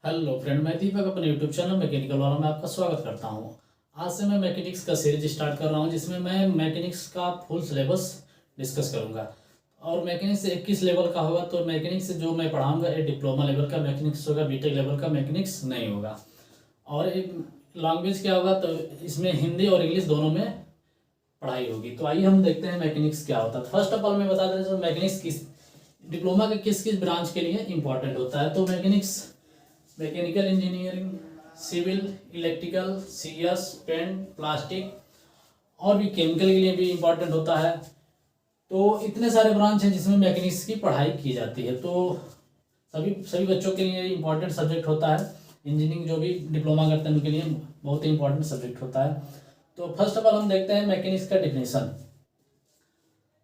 Hello friend, मैं दीपक अपने YouTube channel mechanical वाला में आपका स्वागत करता हूं। आज से मैं मैकेनिक्स का सीरीज स्टार्ट कर रहा हूं, जिसमें मैं मैकेनिक्स का फुल सिलेबस डिस्कस करूंगा। और मैकेनिक्स 21 लेवल का होगा, तो मैकेनिक्स जो मैं पढ़ाऊंगा ये डिप्लोमा लेवल का मैकेनिक्स होगा, बीटेक लेवल का मैकेनिक्स नहीं होगा। और एक लैंग्वेज क्या होगा, तो इसमें हिंदी और इंग्लिश दोनों में पढ़ाई होगी। तो आइए हम देखते हैं मैकेनिक्स क्या होता है। फर्स्ट ऑफ ऑल मैं बता दें मैकेनिक्स किस डिप्लोमा के किस किस ब्रांच के लिए इंपॉर्टेंट होता है। तो mechanical engineering, civil, electrical, CS, paint, plastic और भी केमिकल के लिए भी इम्पॉर्टेंट होता है। तो इतने सारे ब्रांच हैं जिसमें मैकेनिक्स की पढ़ाई की जाती है। तो सभी बच्चों के लिए इम्पॉर्टेंट सब्जेक्ट होता है। इंजीनियरिंग जो भी डिप्लोमा करते हैं उनके लिए बहुत ही इंपॉर्टेंट सब्जेक्ट होता है। तो फर्स्ट ऑफ ऑल हम देखते हैं मैकेनिक्स का definition.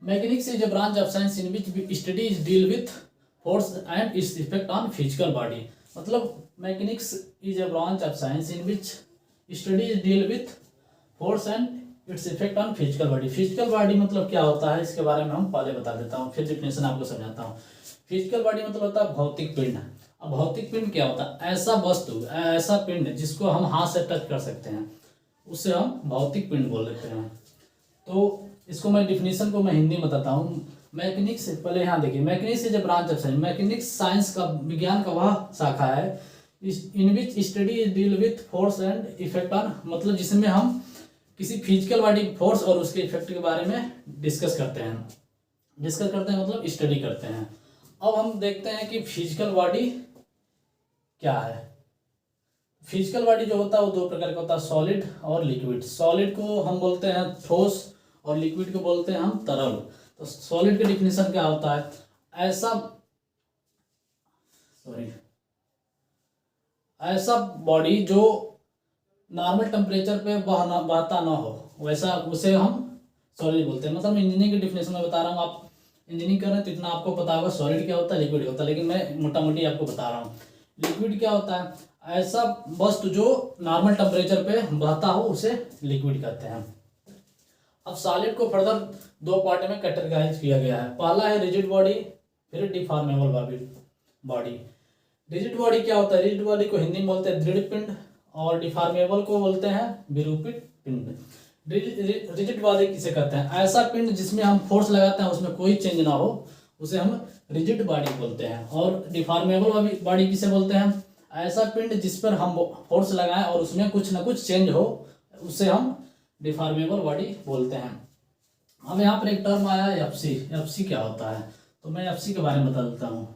Mechanics is a branch of science in which studies deal with force and its effect on physical body. मतलब mechanics is a branch of science in which studies deal with force and its effect on physical body. Physical body मतलब क्या होता है, इसके बारे में हम पहले बता देता हूँ, फिर डिफिनेशन आपको समझाता हूँ। फिजिकल बॉडी मतलब होता है भौतिक पिंड। अब भौतिक पिंड क्या होता है? ऐसा वस्तु, ऐसा पिंड जिसको हम हाथ से टच कर सकते हैं, उससे हम भौतिक पिंड बोल देते हैं। तो इसको मैं डिफिनेशन को मैं हिंदी में बताता हूँ। मैकेनिक्स, पहले यहाँ देखिए, mechanics is a branch of science. Mechanics science का, विज्ञान का वह शाखा है in which study deal with force and effect on, मतलब जिसमें हम किसी फिजिकल बॉडी फोर्स और उसके इफेक्ट के बारे में डिस्कस करते हैं मतलब स्टडी करते हैं। अब हम देखते हैं कि फिजिकल बॉडी क्या है। फिजिकल बॉडी जो होता है वो दो प्रकार का होता है, सॉलिड और लिक्विड। सॉलिड को हम बोलते हैं ठोस और लिक्विड को बोलते हैं हम तरल। तो सॉलिड का डिफिनेशन क्या होता है? ऐसा बॉडी जो नॉर्मल टेम्परेचर पे बहता ना हो, वैसा उसे हम सॉलिड बोलते हैं। मतलब इंजीनियरिंग के डिफिनेशन में बता रहा हूँ, आप इंजीनियरिंग कर रहे हैं तो इतना आपको पता होगा सॉलिड क्या होता है, लिक्विड क्या होता है, लेकिन मैं मोटा मोटी आपको बता रहा हूँ। लिक्विड क्या होता है? ऐसा वस्तु जो नॉर्मल टेम्परेचर पे बहता हो उसे लिक्विड कहते हैं। अब सॉलिड को फर्दर दो पार्ट में कैटेगराइज किया गया है। पहला है रिजिड बॉडी, फिर डिफॉर्मेबल बॉडी। रिजिड बॉडी क्या होता है? रिजिड बॉडी को हिंदी में बोलते हैं दृढ़ पिंड और डिफॉर्मेबल को बोलते हैं विरूपित पिंड। रिजिड बॉडी किसे कहते हैं? ऐसा पिंड जिसमें हम फोर्स लगाते हैं उसमें कोई चेंज ना हो, उसे हम रिजिड बॉडी बोलते हैं। और डिफॉर्मेबल बॉडी किसे बोलते हैं? ऐसा पिंड जिस पर हम फोर्स लगाएं और उसमें कुछ ना कुछ चेंज हो, उसे हम डिफॉर्मेबल बॉडी बोलते हैं। अब यहाँ पर एक टर्म आया है एफसी। एफसी क्या होता है? तो मैं एफसी के बारे में बता देता हूँ।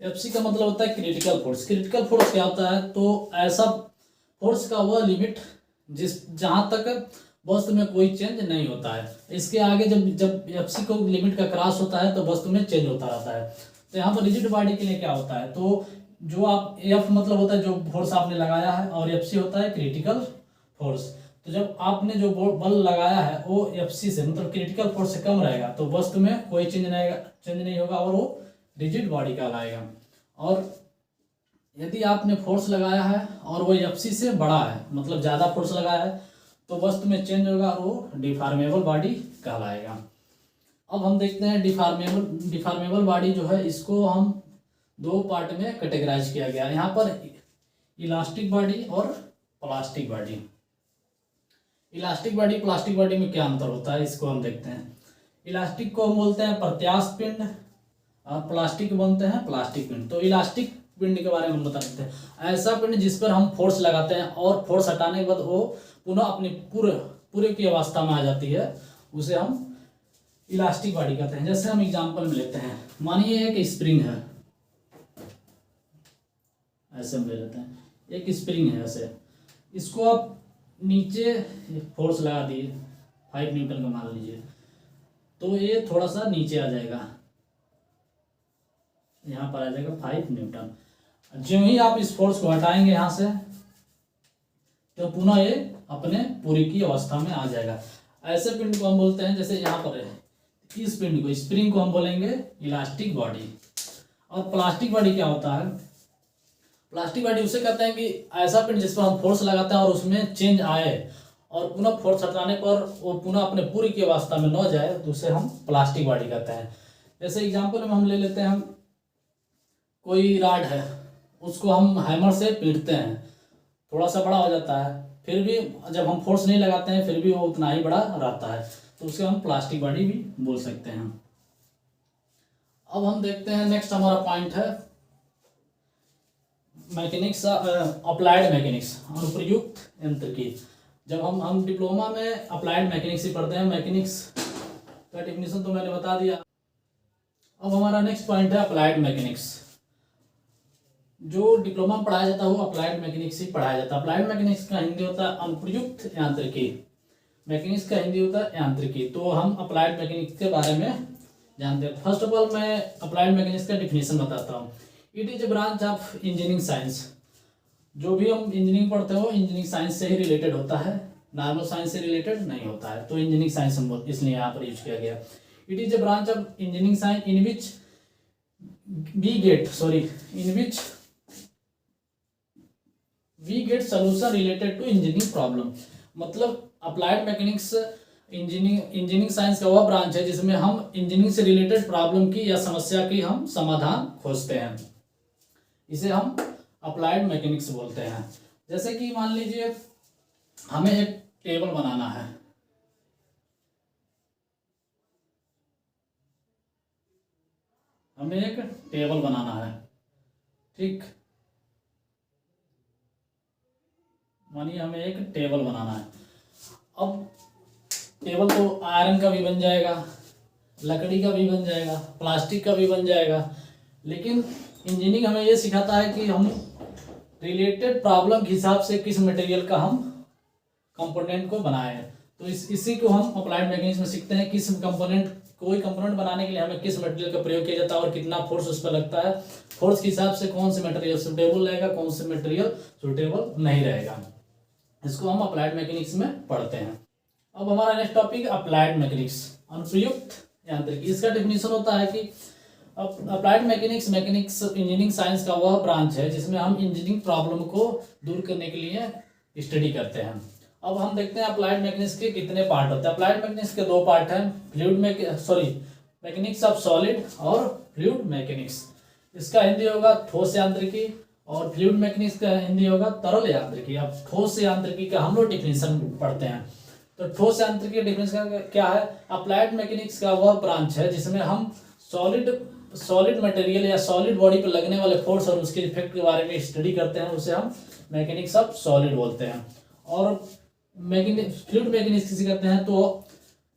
एफसी का मतलब होता है क्रिटिकल फोर्स। क्रिटिकल फोर्स क्या होता है? तो ऐसा फोर्स का वह लिमिट जहां तक वस्तु में कोई चेंज नहीं होता है। इसके आगे जब जब एफसी को लिमिट का क्रॉस होता है तो वस्तु में चेंज होता रहता है। तो यहाँ पर रिजिड बॉडी के लिए क्या होता है? तो जो आप एफ मतलब होता है जो फोर्स आपने लगाया है, और एफसी होता है क्रिटिकल फोर्स। तो जब आपने जो बल लगाया है वो एफसी से मतलब क्रिटिकल फोर्स से कम रहेगा तो वस्तु में कोई चेंज नहीं होगा और वो रिजिड बॉडी कहलाएगा। और यदि आपने फोर्स लगाया है और वो एफसी से बड़ा है, मतलब ज़्यादा फोर्स लगाया है, तो वस्तु में चेंज होगा और वो डिफॉर्मेबल बॉडी कहलाएगा। अब हम देखते हैं डिफॉर्मेबल बॉडी जो है, इसको हम दो पार्ट में कैटेगराइज किया गया है। यहाँ पर इलास्टिक बॉडी और plastic body. Elastic body plastic body में क्या अंतर होता है, इसको हम देखते हैं। इलास्टिक को हम बोलते हैं प्रत्यास्थ पिंड और प्लास्टिक बोलते हैं प्लास्टिक पिंड। तो इलास्टिक पिंड के बारे में हम बता देते हैं। ऐसा पिंड जिस पर हम फोर्स लगाते हैं और फोर्स हटाने के बाद वो पुनः अपनी पूरे की अवस्था में आ जाती है, उसे हम इलास्टिक बॉडी कहते हैं। जैसे हम एग्जांपल में लेते हैं, मानिए एक स्प्रिंग है, ऐसे हम ले लेते हैं, एक स्प्रिंग है ऐसे, इसको आप नीचे फोर्स लगा दिए 5 न्यूटन का मान लीजिए, तो ये थोड़ा सा नीचे आ जाएगा, यहाँ पर आ जाएगा 5 न्यूटन। जो ही आप इस फोर्स को हटाएंगे यहाँ से, तो पुनः ये अपने पूरी की अवस्था में आ जाएगा। ऐसे पिंड को हम बोलते हैं, जैसे यहाँ पर है, इस पिंड को, स्प्रिंग को हम बोलेंगे इलास्टिक बॉडी। और प्लास्टिक बॉडी क्या होता है? प्लास्टिक बॉडी उसे कहते हैं कि ऐसा पिंड जिस पर हम फोर्स लगाते हैं और उसमें चेंज आए और पुनः फोर्स हटाने पर वो पुनः अपने पूरी की अवस्था में न जाए तो उसे हम प्लास्टिक बॉडी कहते हैं। जैसे एग्जाम्पल में हम ले लेते हैं, हम कोई राड है, उसको हम हैमर से पीटते हैं, थोड़ा सा बड़ा हो जाता है, फिर भी जब हम फोर्स नहीं लगाते हैं फिर भी वो उतना ही बड़ा रहता है, तो उसे हम प्लास्टिक बॉडी भी बोल सकते हैं। अब हम देखते हैं नेक्स्ट हमारा पॉइंट है मैकेनिक्स, अप्लाइड मैकेनिक्स, अनुप्रयुक्त यांत्रिकी। जब हम डिप्लोमा में अप्लाइड मैकेनिक्स ही पढ़ते हैं, मैकेनिक्स का डेफिनेशन तो मैंने बता दिया। अब हमारा नेक्स्ट पॉइंट है अप्लाइड मैकेनिक्स। जो डिप्लोमा में पढ़ाया जाता है वो अप्लाइड मैकेनिक्स ही पढ़ाया जाता है। अप्लाइड मैकेनिक्स का हिंदी होता है अनुप्रयुक्त यांत्रिकी, मैकेनिक्स का हिंदी होता है यांत्रिकी। तो हम अप्लाइड मैकेनिक्स के बारे में जानते हैं। फर्स्ट ऑफ ऑल मैं अप्लाइड मैकेनिक्स का डिफिनेशन बताता हूँ। It is a branch of engineering science. जो भी हम इंजीनियरिंग पढ़ते हो इंजीनियरिंग साइंस से ही रिलेटेड होता है, नॉर्मल साइंस से रिलेटेड नहीं होता है, तो इंजीनियरिंग साइंस हम इसलिए यहाँ पर यूज किया गया। It is a branch of engineering science in which we get solution related to engineering problem. मतलब अप्लाइड मैकेनिक्स इंजीनियरिंग साइंस का वह ब्रांच है जिसमें हम इंजीनियरिंग से रिलेटेड प्रॉब्लम की या समस्या की हम समाधान खोजते हैं, इसे हम अप्लाइड मैकेनिक्स बोलते हैं। जैसे कि मान लीजिए हमें एक टेबल बनाना है, हमें एक टेबल बनाना है, ठीक, मानिए हमें एक टेबल बनाना है। अब टेबल तो आयरन का भी बन जाएगा, लकड़ी का भी बन जाएगा, प्लास्टिक का भी बन जाएगा, लेकिन इंजीनियरिंग हमें ये सिखाता है कि हम रिलेटेड प्रॉब्लम के हिसाब से किस मटेरियल का हम कंपोनेंट को बनाएं। तो इसी को हम अप्लाइड मैकेनिक्स में सीखते हैं, किस कंपोनेंट, कोई कंपोनेंट बनाने के लिए हमें किस मटेरियल का प्रयोग किया जाता है और कितना फोर्स उस पर लगता है, फोर्स के हिसाब से कौन से मटेरियल सुटेबल रहेगा, कौन से मटेरियल सुटेबल नहीं रहेगा। इसको हम अप्लाइड मैकेनिक्स में पढ़ते हैं। अब हमारा नेक्स्ट टॉपिक अप्लाइड मैकेनिक्स, अनुप्रयुक्त यांत्रिकी। इसका डेफिनेशन होता है कि अप्लाइड मैकेनिक्स इंजीनियरिंग साइंस का वह ब्रांच है जिसमें हम इंजीनियरिंग प्रॉब्लम को दूर करने के लिए स्टडी करते हैं। अब हम देखते हैं अप्लाइड मैकेनिक्स के कितने पार्ट होते हैं। अप्लाइड मैकेनिक्स के दो पार्ट हैं, मैकेनिक्स ऑफ सॉलिड और फ्लूइड मैकेनिक्स। इसका हिंदी होगा ठोस यांत्रिकी और फ्लूइड मैकेनिक्स का हिंदी होगा तरल यांत्रिकी। अब ठोस यांत्रिकी का हम लोग डिफिनेशन पढ़ते हैं। तो ठोस यांत्रिकी डिफिनेशन क्या है? अप्लाइड मैकेनिक्स का वह ब्रांच है जिसमें हम सॉलिड मटेरियल या सॉलिड बॉडी पर लगने वाले फोर्स और उसके इफेक्ट के बारे में स्टडी करते हैं, उसे हम मैकेनिक्स ऑफ सॉलिड बोलते हैं। और फ्लूइड मैकेनिक्स किसी कहते हैं, तो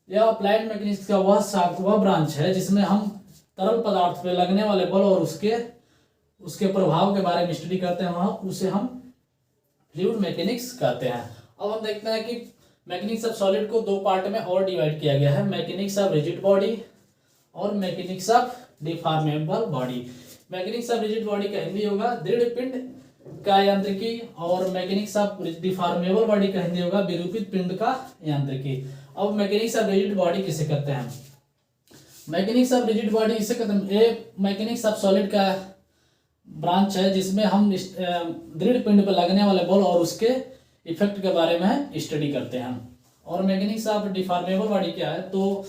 यह अप्लाइड मैकेनिक्स का वह ब्रांच है जिसमें हम तरल पदार्थ पे लगने वाले बल और उसके प्रभाव के बारे में स्टडी करते हैं, वहाँ उसे हम फ्लूइड मैकेनिक्स कहते हैं। अब हम देखते हैं कि मैकेनिक्स ऑफ सॉलिड को दो पार्ट में और डिवाइड किया गया है, मैकेनिक्स ऑफ रिजिड बॉडी और mechanics of deformable body. Mechanics of rigid body का हिंदी होगा दृढ़ पिंड का यांत्रिकी और मैकेनिक्स ऑफ डिफॉर्मेबल बॉडी का हिंदी होगा विरूपित पिंड का यांत्रिकी। अब मैकेनिक्स ऑफ रिजिड बॉडी किसे कहते हैं? मैकेनिक्स ऑफ रिजिड बॉडी इसे कहते हैं, ये मैकेनिक्स ऑफ सॉलिड का ब्रांच है जिसमें हम दृढ़ पिंड पर लगने वाले बल और उसके इफेक्ट के बारे में स्टडी करते हैं। और मैकेनिक्स ऑफ डिफॉर्मेबल बॉडी क्या है? तो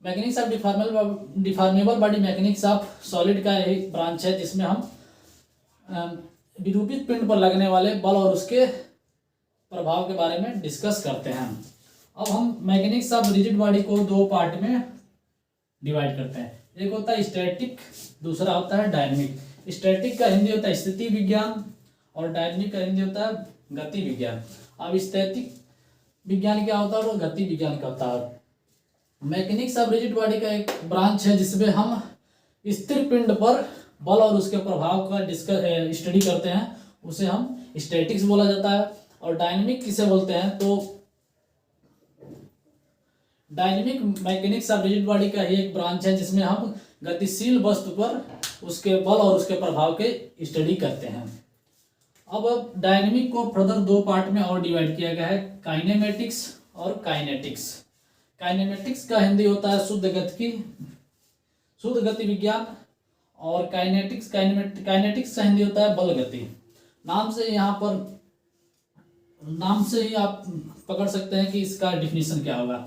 mechanics of deformable body mechanics of solid का एक ब्रांच है जिसमें हम विरूपित पिंड पर लगने वाले बल और उसके प्रभाव के बारे में डिस्कस करते हैं। अब हम मैकेनिक्स ऑफ रिजिड बॉडी को दो पार्ट में डिवाइड करते हैं, एक होता है स्टैटिक, दूसरा होता है डायनेमिक। स्टैटिक का हिंदी होता है स्थिति विज्ञान और डायनेमिक का हिंदी होता है गति विज्ञान। अब स्टैटिक विज्ञान क्या होता है और गति विज्ञान क्या होता है? मैकेनिक्स ऑफ रिजिड बॉडी का एक ब्रांच है जिसमें हम स्थिर पिंड पर बल और उसके प्रभाव का स्टडी करते हैं, उसे हम स्टैटिक्स बोला जाता है। और डायनेमिक किसे बोलते हैं? तो dynamic mechanics of rigid body का ही एक ब्रांच है जिसमें हम गतिशील वस्तु पर उसके बल और उसके प्रभाव के स्टडी करते हैं। अब डायनेमिक को फर्दर दो पार्ट में और डिवाइड किया गया है, काइनेमेटिक्स और काइनेटिक्स। काइनेमेटिक्स का हिंदी होता है शुद्ध गति विज्ञान और काइनेटिक्स का हिंदी होता है बल गति। नाम से ही आप पकड़ सकते हैं कि इसका डिफिनीशन क्या होगा।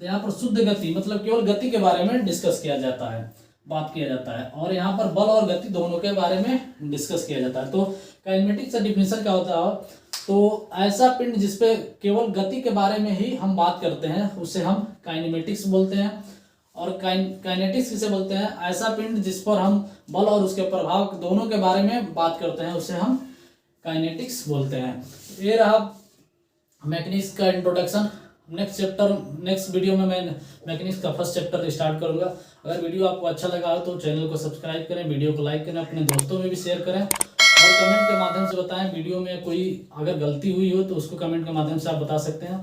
तो यहाँ पर शुद्ध गति मतलब केवल गति के बारे में डिस्कस किया जाता है, बात किया जाता है, और यहाँ पर बल और गति दोनों के बारे में डिस्कस किया जाता है। तो काइनेमेटिक्स का डिफिनीशन क्या होता है, तो ऐसा पिंड जिसपे केवल गति के बारे में ही हम बात करते हैं उसे हम काइनेमेटिक्स बोलते हैं। और काइनेटिक्स किसे बोलते हैं, ऐसा पिंड जिस पर हम बल और उसके प्रभाव दोनों के बारे में बात करते हैं उसे हम काइनेटिक्स बोलते हैं। ये रहा मैकेनिक्स का इंट्रोडक्शन। नेक्स्ट वीडियो में मैं मैकेनिक्स का फर्स्ट चैप्टर स्टार्ट करूंगा। अगर वीडियो आपको अच्छा लगा हो तो चैनल को सब्सक्राइब करें, वीडियो को लाइक करें, अपने दोस्तों में भी शेयर करें और कमेंट के माध्यम से बताएं वीडियो में कोई अगर गलती हुई हो तो उसको कमेंट के माध्यम से आप बता सकते हैं।